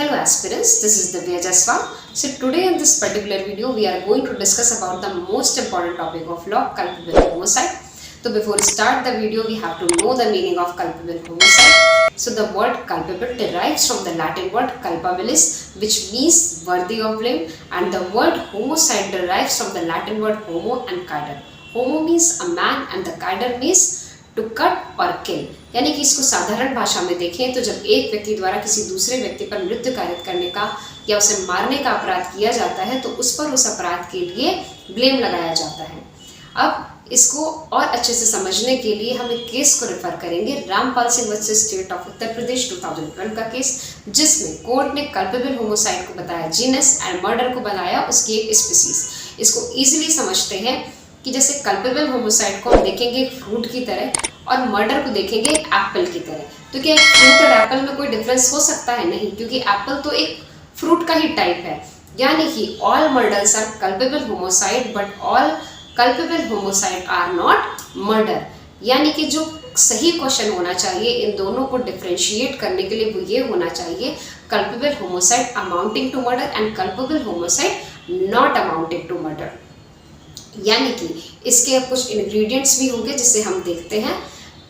Hello aspirants, this is Divya Jaswal. So today in this particular video we are going to discuss about the most important topic of law, culpable homicide. So before we start the video we have to know the meaning of culpable homicide. So the word culpable derives from the Latin word culpabilis, which means worthy of blame, and the word homicide derives from the Latin word homo and cadere. Homo means a man and the cadere means to cut और किल, यानी कि इसको साधारण भाषा में देखें तो जब एक व्यक्ति द्वारा किसी दूसरे व्यक्ति पर मृत्यु कारित करने का या उसे मारने का अपराध किया जाता है तो उस पर उस अपराध के लिए ब्लेम लगाया जाता है। अब इसको और अच्छे से समझने के लिए हम एक केस को रेफर करेंगे, Rampal Singh versus state of Uttar Pradesh 2012 का केस, जिसमें कोर्ट ने कल्पेबल होमोसाइड को बताया जीनस एंड मर्डर को बनाया उसकी एक स्पीसीज। इसको इजीली समझते हैं कि जैसे कल्पेबल होमोसाइड को हम देखेंगे एक फ्रूट की तरह और मर्डर को देखेंगे एक एप्पल की तरह। तो क्या फ्रूट और एप्पल में कोई डिफरेंस हो सकता है? नहीं, क्योंकि एप्पल तो एक फ्रूट का ही टाइप है। यानी कि all murders are culpable homicide but all culpable homicide are not murder. यानी कि जो सही क्वेश्चन होना चाहिए इन दोनों को डिफरेंशिएट करने के लिए वो ये होना चाहिए, culpable homicide amounting to murder and culpable homicide not amounting to murder. यानी कि इसके अब कुछ इंग्रेडिएंट्स भी होंगे जिसे हम देखते हैं।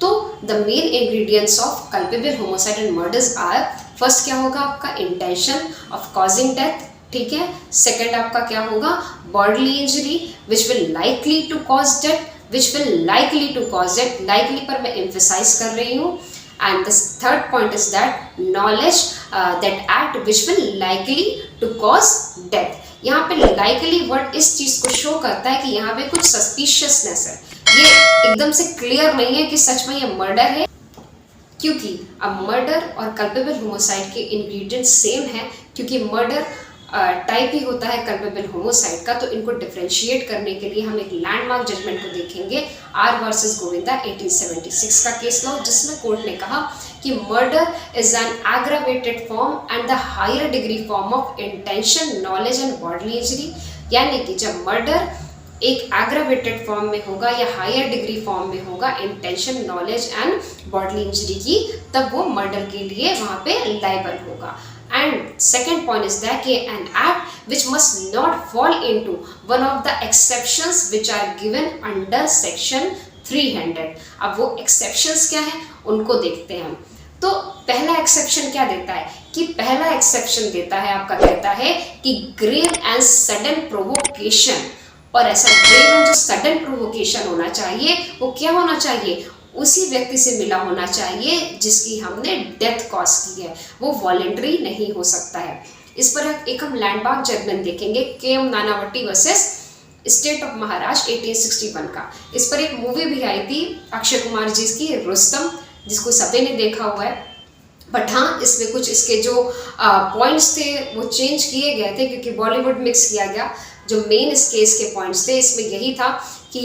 तो the main ingredients of culpable homicide and murders are, first क्या होगा आपका इंटेंशन ऑफ कॉजिंग डेथ, ठीक है। सेकंड आपका क्या होगा bodily injury which will likely to cause death, which will likely to cause death, likely पर मैं एम्फेसाइज कर रही हूँ। And the third point is that knowledge that act which will likely to cause death. यहाँ पे likely word इस चीज को शो करता है कि यहाँ पे कुछ सस्पिशियसनेस है, ये एकदम से क्लियर नहीं है कि सच में ये मर्डर है, क्योंकि अब मर्डर और कल्पेबल होमोसाइड के इंग्रेडिएंट्स सेम है, क्योंकि मर्डर टाइप ही होता है कल्पेबल होमोसाइड का। तो इनको डिफरेंशिएट करने के लिए हम एक लैंडमार्क जजमेंट को देखेंगे, आर वर्सेस गोविंदा 1876 का केस लॉ, जिसमें कोर्ट ने कहा कि murder is an aggravated form and the higher degree form of intention knowledge and bodily injury. यानी कि जब मर्डर एक एग्रावेटेड फॉर्म में होगा या हायर डिग्री फॉर्म में होगा intention knowledge and bodily injury की, तब वो मर्डर के लिए वहाँ पे लायबल होगा। And second point is that an act which must not fall into one of the exceptions which are given under section 300। अब वो exceptions क्या है उनको देखते हैं हम। तो पहला exception क्या देता है कि पहला exception देता है आपका, कहता है कि grave and sudden provocation, और ऐसा grave and जो sudden provocation होना चाहिए वो क्या होना चाहिए, उसी व्यक्ति से मिला होना चाहिए जिसकी हमने डेथ कॉज की है, वो वॉलेंटरी नहीं हो सकता है। इस पर एक हम लैंडमार्क जजमेंट देखेंगे, KM. Nanavati versus state of Maharashtra 1861 का। इस पर एक मूवी भी आई थी अक्षय कुमार जी की, रुस्तम, जिसको सभी ने देखा हुआ है। बट हाँ, इसमें कुछ इसके जो पॉइंट्स थे वो चेंज किए गए थे क्योंकि बॉलीवुड मिक्स किया गया। जो मेन इस केस के पॉइंट्स थे इसमें यही था कि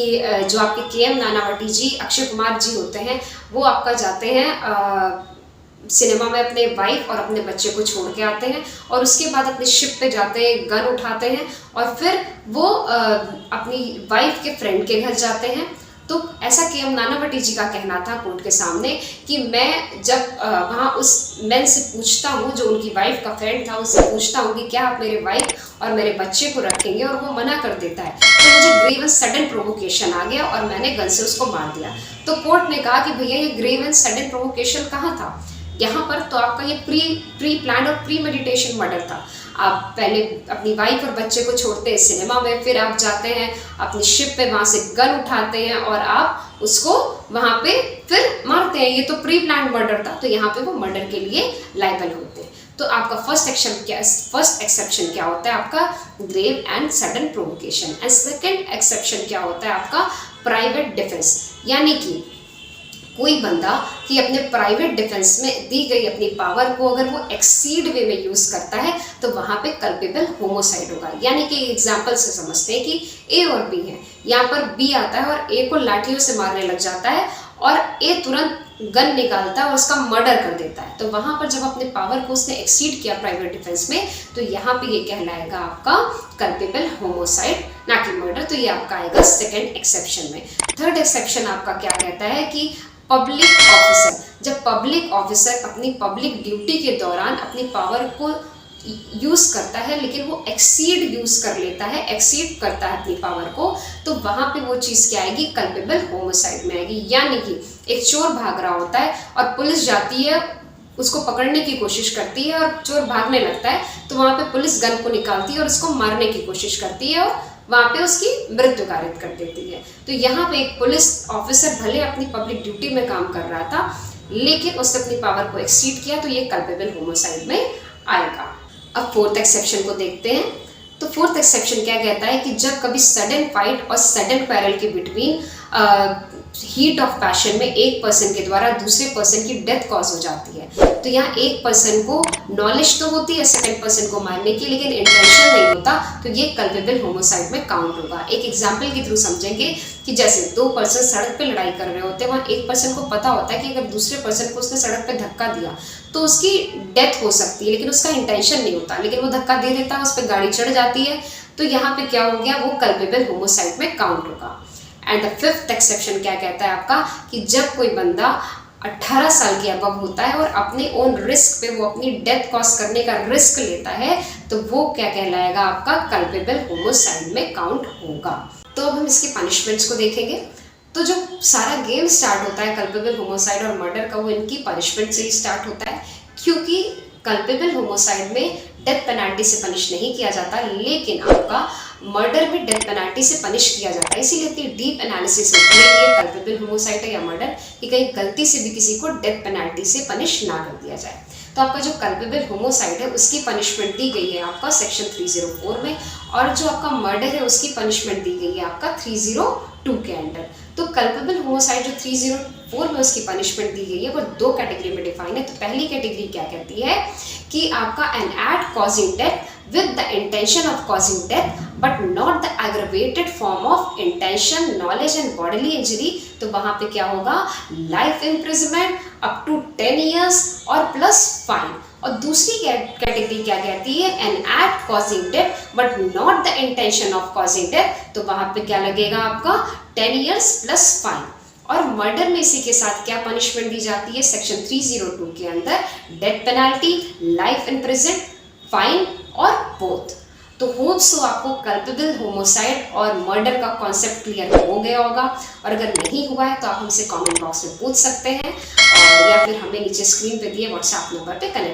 जो आपके के.एम. नानावटी जी, अक्षय कुमार जी होते हैं, वो आपका जाते हैं सिनेमा में अपने वाइफ और अपने बच्चे को छोड़ के आते हैं और उसके बाद अपने शिप पे जाते हैं, गन उठाते हैं और फिर वो अपनी वाइफ के फ्रेंड के घर जाते हैं। तो ऐसा के.एम. नानावटी जी का कहना था कोर्ट के सामने कि मैं जब वहाँ उस मैन से पूछता हूँ, जो उनकी वाइफ का फ्रेंड था, उससे पूछता हूँ कि क्या आप मेरे वाइफ और मेरे बच्चे को रखेंगे, और वो मना कर देता है, तो मुझे ग्रेव एंड सडन प्रोवोकेशन आ गया और मैंने गन से उसको मार दिया। तो कोर्ट ने कहा कि भैया ये ग्रेव एंड सडन प्रोवोकेशन कहाँ था, यहाँ पर तो आपका ये प्री प्लान और प्री मेडिटेशन मर्डर था। आप पहले अपनी वाइफ और बच्चे को छोड़ते हैं सिनेमा में, फिर आप जाते हैं अपनी शिप पे, वहाँ से गन उठाते हैं और आप उसको वहाँ पे फिर मारते हैं। ये तो प्री प्लान मर्डर था, तो यहाँ पे वो मर्डर के लिए लायबल होते हैं। तो आपका फर्स्ट एक्सेप्शन क्या होता है आपका grave and sudden provocation, and second exception क्या होता है आपका प्राइवेट डिफेंस। यानी कि कोई बंदा कि अपने प्राइवेट डिफेंस में दी गई अपनी पावर को अगर वो एक्सीड वे में यूज़ करता है तो वहाँ पे कल्पेबल होमोसाइड होगा। यानी कि एग्जाम्पल से समझते हैं कि ए और बी है, यहाँ पर बी आता है और ए को लाठियों से मारने लग जाता है और ए तुरंत गन निकालता है और उसका मर्डर कर देता है। तो वहाँ पर जब अपने पावर को उसने एक्सीड किया प्राइवेट डिफेंस में, तो यहाँ पे ये कहलाएगा आपका कल्पेबल होमोसाइड, ना कि मर्डर। तो ये आपका आएगा सेकंड एक्सेप्शन में। थर्ड एक्सेप्शन आपका क्या कहता है कि पब्लिक ऑफिसर, जब पब्लिक ऑफिसर अपनी पब्लिक ड्यूटी के दौरान अपनी पावर को यूज़ करता है लेकिन वो एक्सीड यूज़ कर लेता है, एक्सीड करता है अपनी पावर को, तो वहाँ पे वो चीज़ क्या आएगी, कल्पेबल होमिसाइड में आएगी। यानी कि एक चोर भाग रहा होता है और पुलिस जाती है, उसको पकड़ने की कोशिश करती है और चोर भागने लगता है, तो वहाँ पे पुलिस गन को निकालती है और उसको मारने की कोशिश करती है और वहाँ पे उसकी मृत्यु कारित कर देती है। तो यहाँ पे एक पुलिस ऑफिसर भले अपनी पब्लिक ड्यूटी में काम कर रहा था लेकिन उसने अपनी पावर को एक्सीड किया, तो ये कल्पेबल होमिसाइड में आएगा। अब फोर्थ एक्सेप्शन को देखते हैं। तो फोर्थ एक्सेप्शन क्या कहता है कि जब कभी सडन फाइट और सडन क्वारल के बिटवीन हीट ऑफ पैशन में एक पर्सन के द्वारा दूसरे पर्सन की डेथ कॉज हो जाती है। तो यहाँ एक पर्सन को नॉलेज तो होती है सेकंड पर्सन को मारने की, लेकिन इंटेंशन नहीं होता, तो ये कल्पेबल होमिसाइड में काउंट होगा। एक एग्जांपल के थ्रू समझेंगे कि जैसे दो पर्सन सड़क पे लड़ाई कर रहे होते हैं, वहाँ एक पर्सन को पता होता है कि अगर दूसरे पर्सन को उसने सड़क पे धक्का दिया तो उसकी डेथ हो सकती है, लेकिन उसका इंटेंशन नहीं होता, लेकिन वो धक्का दे देता है, उस पर गाड़ी चढ़ जाती है, तो यहाँ पे क्या हो गया, वो कल्पेबल होमिसाइड में काउंट होगा। एंड द फिफ्थ एक्सेप्शन क्या कहता है आपका कि जब कोई बंदा 18 साल के अबव होता है और अपने ओन रिस्क पे वो अपनी डेथ कॉज करने का रिस्क लेता है, तो वो क्या कहलाएगा, आपका कल्पेबल होमिसाइड में काउंट होगा। तो अब हम इसके पनिशमेंट्स को देखेंगे। तो जो सारा गेम स्टार्ट होता है कल्पेबल होमिसाइड और मर्डर का, वो इनकी पनिशमेंट से ही स्टार्ट होता है, क्योंकि कल्पेबल होमिसाइड में डेथ पेनाल्टी से पनिश नहीं किया जाता, लेकिन आपका मर्डर में डेथ पेनाल्टी से पनिश किया जाता है। इसीलिए इतनी डीप एनालिसिस होती है कि ये कल्पेबल होमिसाइड है या मर्डर, कि कहीं गलती से भी किसी को डेथ पेनाल्टी से पनिश ना कर दिया जाए। तो आपका जो कल्पेबल होमिसाइड है उसकी पनिशमेंट दी गई है आपका सेक्शन 304 में, और जो आपका मर्डर है उसकी पनिशमेंट दी गई है आपका 302 के अंडर। तो कल्पेबल होमिसाइड जो 304 में उसकी पनिशमेंट दी गई है वो दो कैटेगरी में डिफाइन है। तो पहली कैटेगरी क्या कहती है कि आपका N act causing death with the intention of causing death but not the aggravated form of intention, knowledge and bodily injury, तो वहाँ पे क्या होगा, life imprisonment up to 10 years और प्लस फाइन। और दूसरी कैटेगरी क्या कहती है, an act causing death but not the intention of causing death, तो वहाँ पे क्या लगेगा आपका 10 years प्लस फाइन। और मर्डर में इसी के साथ क्या पनिशमेंट दी जाती है सेक्शन 302 के अंदर, death penalty, life imprison, fine और बोथ। तो होप सो आपको कल्पेबल होमिसाइड और मर्डर का कॉन्सेप्ट क्लियर हो गया होगा, और अगर नहीं हुआ है तो आप हमसे कमेंट बॉक्स में पूछ सकते हैं, और या फिर हमें नीचे स्क्रीन पे दिए व्हाट्सएप नंबर पे कनेक्ट